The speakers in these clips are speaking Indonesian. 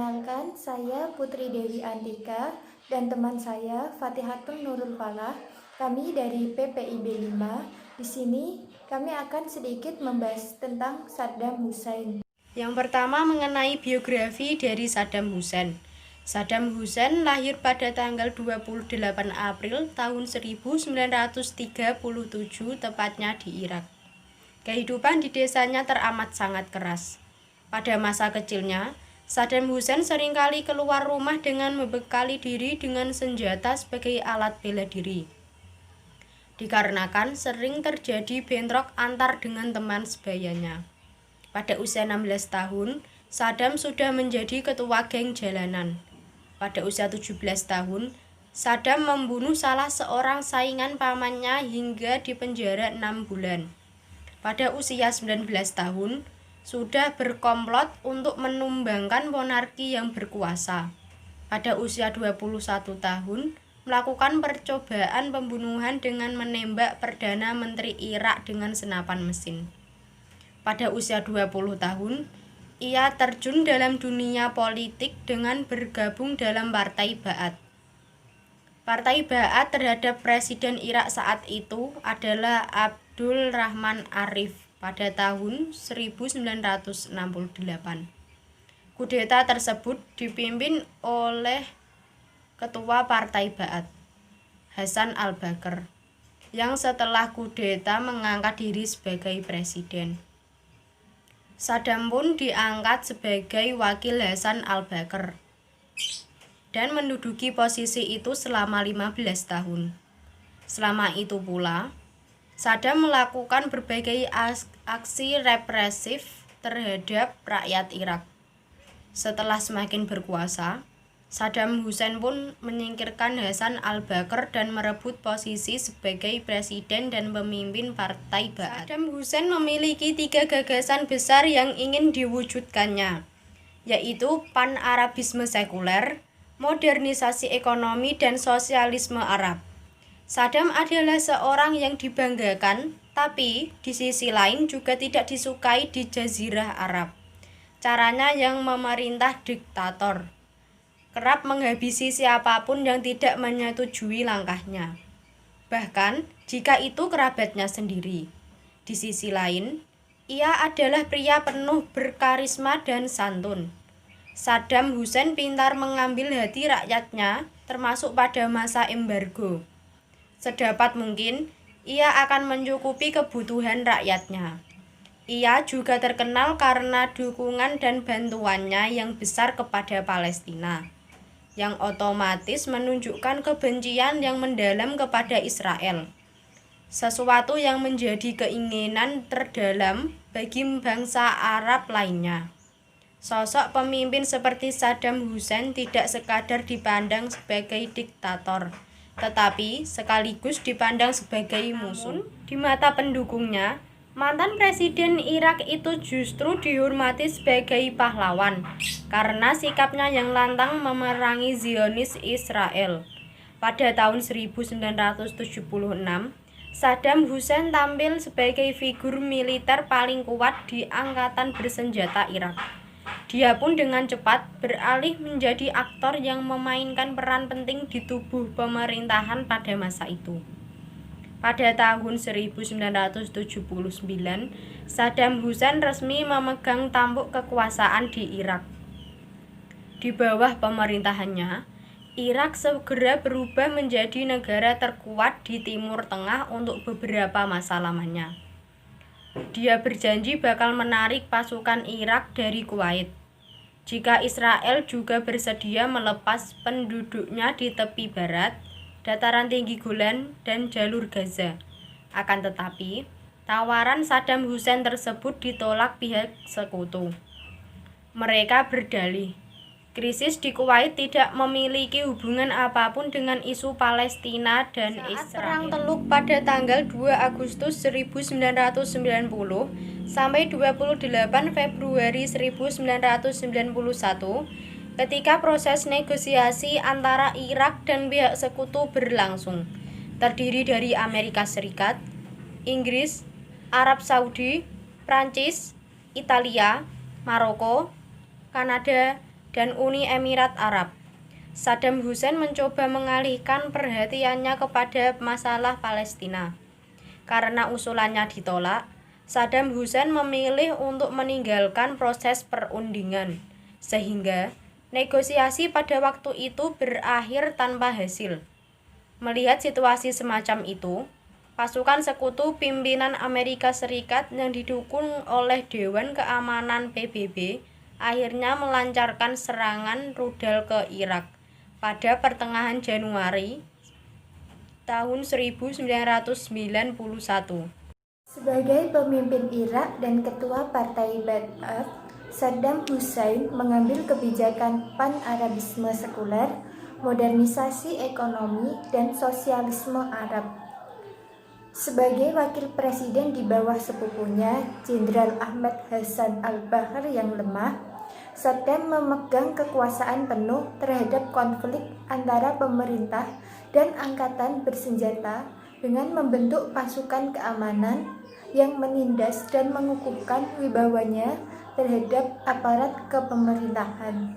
Perkenalkan, saya Putri Dewi Antika dan teman saya Fatihatun Nurul Falah. Kami dari PPIB 5. Di sini kami akan sedikit membahas tentang Saddam Hussein. Yang pertama mengenai biografi dari Saddam Hussein. Saddam Hussein lahir pada tanggal 28 April tahun 1937 tepatnya di Irak. Kehidupan di desanya teramat sangat keras. Pada masa kecilnya, Saddam Hussein seringkali keluar rumah dengan membekali diri dengan senjata sebagai alat bela diri. Dikarenakan sering terjadi bentrok antar dengan teman sebayanya. Pada usia 16 tahun, Saddam sudah menjadi ketua geng jalanan. Pada usia 17 tahun, Saddam membunuh salah seorang saingan pamannya hingga dipenjara 6 bulan. Pada usia 19 tahun, sudah berkomplot untuk menumbangkan monarki yang berkuasa. Pada usia 21 tahun, melakukan percobaan pembunuhan dengan menembak Perdana Menteri Irak dengan senapan mesin. Pada usia 20 tahun, ia terjun dalam dunia politik dengan bergabung dalam Partai Ba'ath. Partai Ba'ath terhadap Presiden Irak saat itu adalah Abdul Rahman Arif pada tahun 1968. Kudeta tersebut dipimpin oleh Ketua Partai Ba'ath, Hasan al-Bakr, yang setelah kudeta mengangkat diri sebagai presiden. Saddam pun diangkat sebagai wakil Hasan al-Bakr dan menduduki posisi itu selama 15 tahun. Selama itu pula, Saddam melakukan berbagai aksi represif terhadap rakyat Irak. Setelah semakin berkuasa, Saddam Hussein pun menyingkirkan Hasan al-Bakr dan merebut posisi sebagai presiden dan pemimpin Partai Ba'ath. Saddam Hussein memiliki 3 gagasan besar yang ingin diwujudkannya, yaitu pan-Arabisme sekuler, modernisasi ekonomi, dan sosialisme Arab. Saddam adalah seorang yang dibanggakan, tapi di sisi lain juga tidak disukai di Jazirah Arab. Caranya yang memerintah diktator, kerap menghabisi siapapun yang tidak menyetujui langkahnya, bahkan jika itu kerabatnya sendiri. Di sisi lain, ia adalah pria penuh berkarisma dan santun. Saddam Hussein pintar mengambil hati rakyatnya, termasuk pada masa embargo. Sedapat mungkin, ia akan mencukupi kebutuhan rakyatnya. Ia juga terkenal karena dukungan dan bantuannya yang besar kepada Palestina, yang otomatis menunjukkan kebencian yang mendalam kepada Israel, sesuatu yang menjadi keinginan terdalam bagi bangsa Arab lainnya. Sosok pemimpin seperti Saddam Hussein tidak sekadar dipandang sebagai diktator, tetapi sekaligus dipandang sebagai musuh. Di mata pendukungnya, mantan presiden Irak itu justru dihormati sebagai pahlawan karena sikapnya yang lantang memerangi Zionis Israel. Pada tahun 1976, Saddam Hussein tampil sebagai figur militer paling kuat di angkatan bersenjata Irak. Dia pun dengan cepat beralih menjadi aktor yang memainkan peran penting di tubuh pemerintahan pada masa itu. Pada tahun 1979, Saddam Hussein resmi memegang tampuk kekuasaan di Irak. Di bawah pemerintahannya, Irak segera berubah menjadi negara terkuat di Timur Tengah untuk beberapa masa lamanya. Dia berjanji bakal menarik pasukan Irak dari Kuwait jika Israel juga bersedia melepas penduduknya di tepi barat, dataran tinggi Golan, dan jalur Gaza. Akan tetapi, tawaran Saddam Hussein tersebut ditolak pihak sekutu. Mereka berdalih, krisis di Kuwait tidak memiliki hubungan apapun dengan isu Palestina dan Israel. Saat Perang Teluk pada tanggal 2 Agustus 1990 sampai 28 Februari 1991, ketika proses negosiasi antara Irak dan pihak sekutu berlangsung, terdiri dari Amerika Serikat, Inggris, Arab Saudi, Prancis, Italia, Maroko, Kanada, dan Uni Emirat Arab. Saddam Hussein mencoba mengalihkan perhatiannya kepada masalah Palestina. Karena usulannya ditolak, Saddam Hussein memilih untuk meninggalkan proses perundingan, sehingga negosiasi pada waktu itu berakhir tanpa hasil. Melihat situasi semacam itu, pasukan sekutu pimpinan Amerika Serikat yang didukung oleh Dewan Keamanan PBB akhirnya melancarkan serangan rudal ke Irak pada pertengahan Januari tahun 1991. Sebagai pemimpin Irak dan ketua Partai Ba'ath, Saddam Hussein mengambil kebijakan pan-Arabisme sekuler, modernisasi ekonomi, dan sosialisme Arab. Sebagai wakil presiden di bawah sepupunya, Jenderal Ahmad Hassan al-Bakr yang lemah, Saddam memegang kekuasaan penuh terhadap konflik antara pemerintah dan angkatan bersenjata dengan membentuk pasukan keamanan yang menindas dan mengukuhkan wibawanya terhadap aparat kepemerintahan.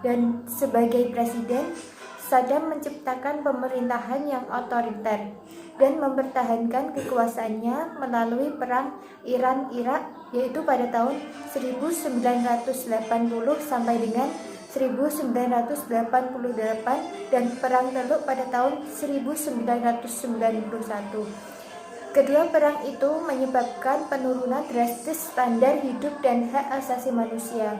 Dan sebagai presiden, Saddam menciptakan pemerintahan yang otoriter dan mempertahankan kekuasaannya melalui perang Iran-Irak, yaitu pada tahun 1980 sampai dengan 1988 dan perang Teluk pada tahun 1991. Kedua perang itu menyebabkan penurunan drastis standar hidup dan hak asasi manusia.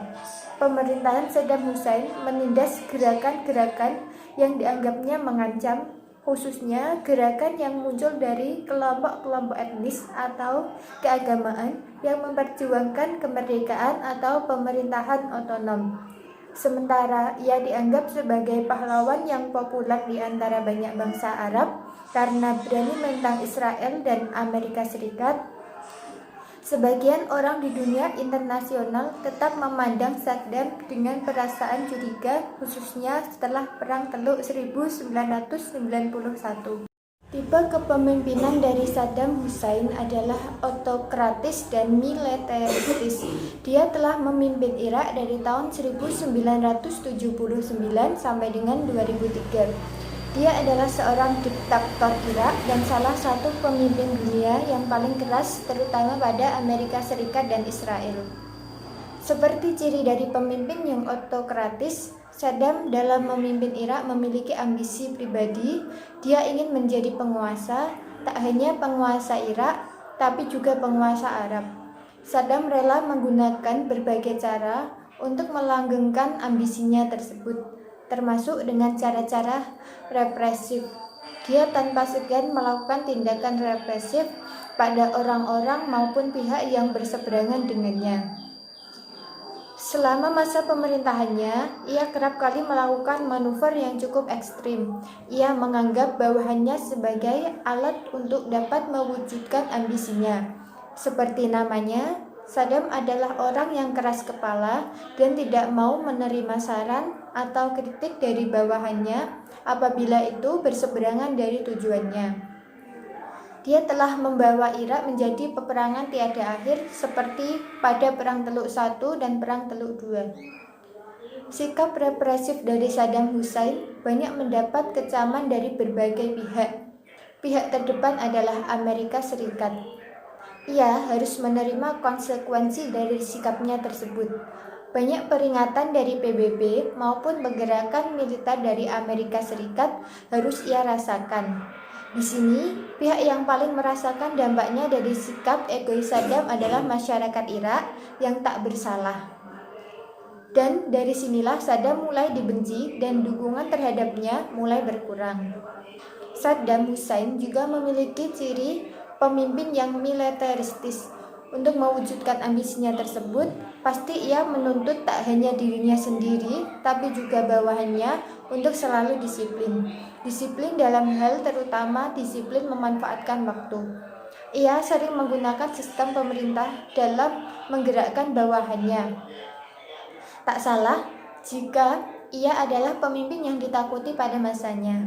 Pemerintahan Saddam Hussein menindas gerakan-gerakan yang dianggapnya mengancam, khususnya gerakan yang muncul dari kelompok-kelompok etnis atau keagamaan yang memperjuangkan kemerdekaan atau pemerintahan otonom. Sementara ia dianggap sebagai pahlawan yang populer di antara banyak bangsa Arab karena berani menentang Israel dan Amerika Serikat, sebagian orang di dunia internasional tetap memandang Saddam dengan perasaan curiga, khususnya setelah Perang Teluk 1991. Tipe kepemimpinan dari Saddam Hussein adalah autokratis dan militeristis. Dia telah memimpin Irak dari tahun 1979 sampai dengan 2003. Dia adalah seorang diktator Irak dan salah satu pemimpin dunia yang paling keras, terutama pada Amerika Serikat dan Israel. Seperti ciri dari pemimpin yang autokratis, Saddam dalam memimpin Irak memiliki ambisi pribadi. Dia ingin menjadi penguasa, tak hanya penguasa Irak, tapi juga penguasa Arab. Saddam rela menggunakan berbagai cara untuk melanggengkan ambisinya tersebut, termasuk dengan cara-cara represif. Dia tanpa segan melakukan tindakan represif pada orang-orang maupun pihak yang berseberangan dengannya. Selama masa pemerintahannya, ia kerap kali melakukan manuver yang cukup ekstrim. Ia menganggap bawahannya sebagai alat untuk dapat mewujudkan ambisinya. Seperti namanya, Saddam adalah orang yang keras kepala dan tidak mau menerima saran atau kritik dari bawahannya apabila itu berseberangan dari tujuannya. Dia telah membawa Irak menjadi peperangan tiada akhir seperti pada Perang Teluk I dan Perang Teluk II. Sikap represif dari Saddam Hussein banyak mendapat kecaman dari berbagai pihak. Pihak terdepan adalah Amerika Serikat. Ia harus menerima konsekuensi dari sikapnya tersebut. Banyak peringatan dari PBB maupun pergerakan militer dari Amerika Serikat harus ia rasakan. Di sini, pihak yang paling merasakan dampaknya dari sikap egois Saddam adalah masyarakat Irak yang tak bersalah. Dan dari sinilah Saddam mulai dibenci dan dukungan terhadapnya mulai berkurang. Saddam Hussein juga memiliki ciri pemimpin yang militeristis. Untuk mewujudkan ambisinya tersebut, pasti ia menuntut tak hanya dirinya sendiri, tapi juga bawahannya untuk selalu disiplin. Disiplin dalam hal terutama disiplin memanfaatkan waktu. Ia sering menggunakan sistem pemerintah dalam menggerakkan bawahannya. Tak salah jika ia adalah pemimpin yang ditakuti pada masanya.